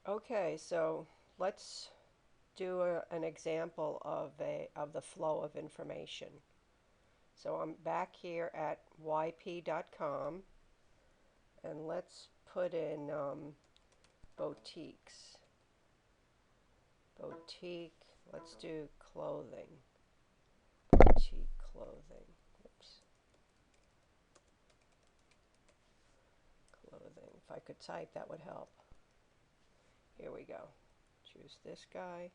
Okay, so let's do an example of the flow of information. So I'm back here at yp.com and let's put in boutiques. Boutique, let's do clothing. Boutique clothing. Oops, clothing. If I could type, that would help. Here we go. Choose this guy.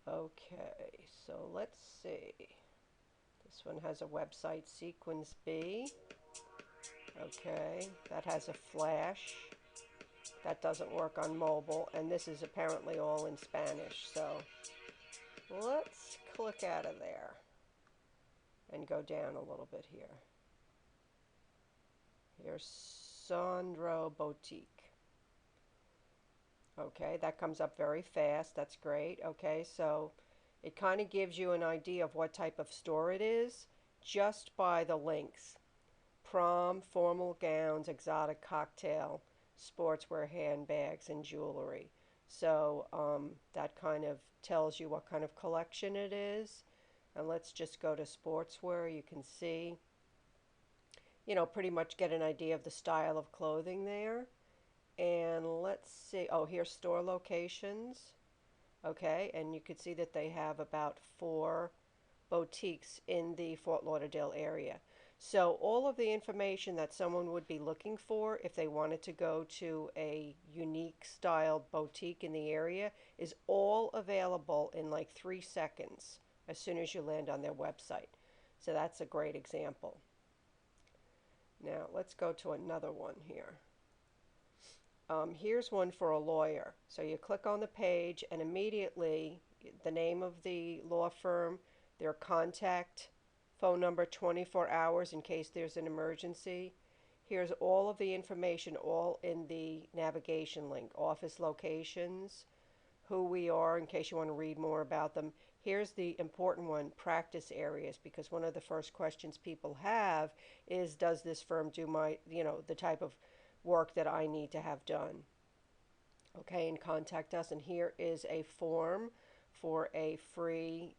Okay, so let's see. This one has a website, Sequence B. Okay, that has a flash. That doesn't work on mobile, and this is apparently all in Spanish. So let's click out of there and go down a little bit here. Here's Sandro Boutique. Okay, that comes up very fast. That's great. Okay, so it kind of gives you an idea of what type of store it is just by the links. Prom, formal gowns, exotic cocktail, sportswear, handbags, and jewelry. So that kind of tells you what kind of collection it is. And let's just go to sportswear. You can see, pretty much get an idea of the style of clothing there. And let's see, oh, here's store locations. Okay, and you can see that they have about 4 boutiques in the Fort Lauderdale area. So all of the information that someone would be looking for if they wanted to go to a unique styled boutique in the area is all available in like 3 seconds as soon as you land on their website. So that's a great example. Now let's go to another one here. Here's one for a lawyer. So you click on the page and immediately the name of the law firm, their contact phone number 24 hours in case there's an emergency. Here's all of the information all in the navigation link. Office locations, who we are in case you want to read more about them. Here's the important one, practice areas, because one of the first questions people have is, does this firm do the type of work that I need to have done? Okay, and contact us. And here is a form for a free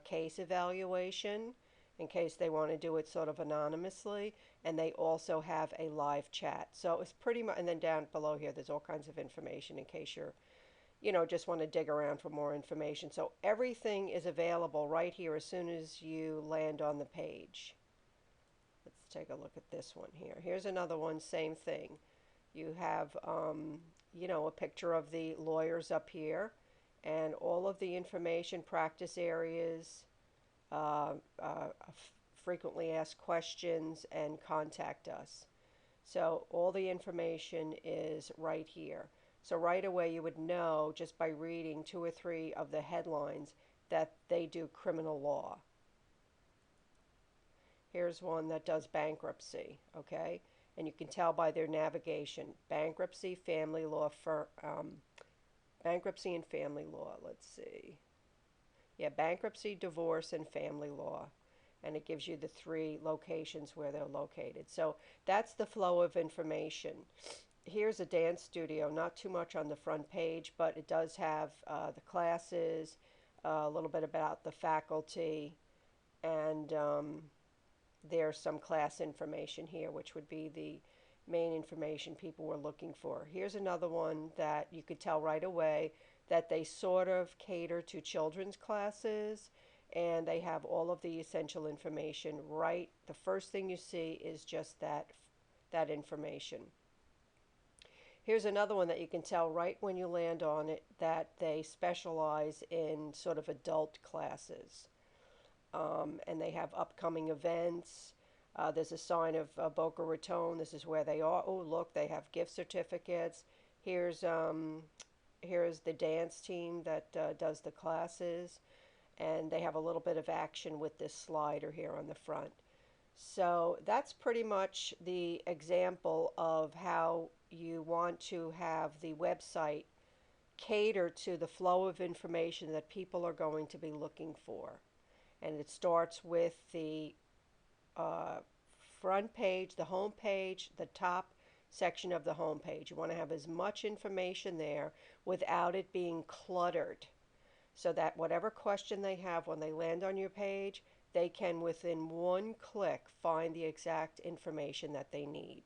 case evaluation in case they want to do it sort of anonymously. And they also have a live chat. So it's pretty much, and then down below here, there's all kinds of information in case you're, just want to dig around for more information. So everything is available right here as soon as you land on the page. Let's take a look at this one here. Here's another one, same thing. You have, a picture of the lawyers up here and all of the information, practice areas, uh, frequently asked questions, and contact us. So all the information is right here. So right away you would know just by reading 2 or 3 of the headlines that they do criminal law. Here's one that does bankruptcy, okay? And you can tell by their navigation, bankruptcy, family law, bankruptcy and family law. Let's see. Yeah, bankruptcy, divorce, and family law. And it gives you the 3 locations where they're located. So that's the flow of information. Here's a dance studio, not too much on the front page, but it does have the classes, a little bit about the faculty, and there's some class information here, which would be the main information people were looking for. Here's another one that you could tell right away that they sort of cater to children's classes, and they have all of the essential information right. The first thing you see is just that information. Here's another one that you can tell right when you land on it that they specialize in sort of adult classes. And they have upcoming events. There's a sign of Boca Raton. This is where they are. Oh, look, they have gift certificates. Here's here's the dance team that does the classes, and they have a little bit of action with this slider here on the front. So that's pretty much the example of how you want to have the website cater to the flow of information that people are going to be looking for. And it starts with the uh, front page, the home page, the top section of the home page. You want to have as much information there without it being cluttered, so that whatever question they have when they land on your page, they can within one click find the exact information that they need.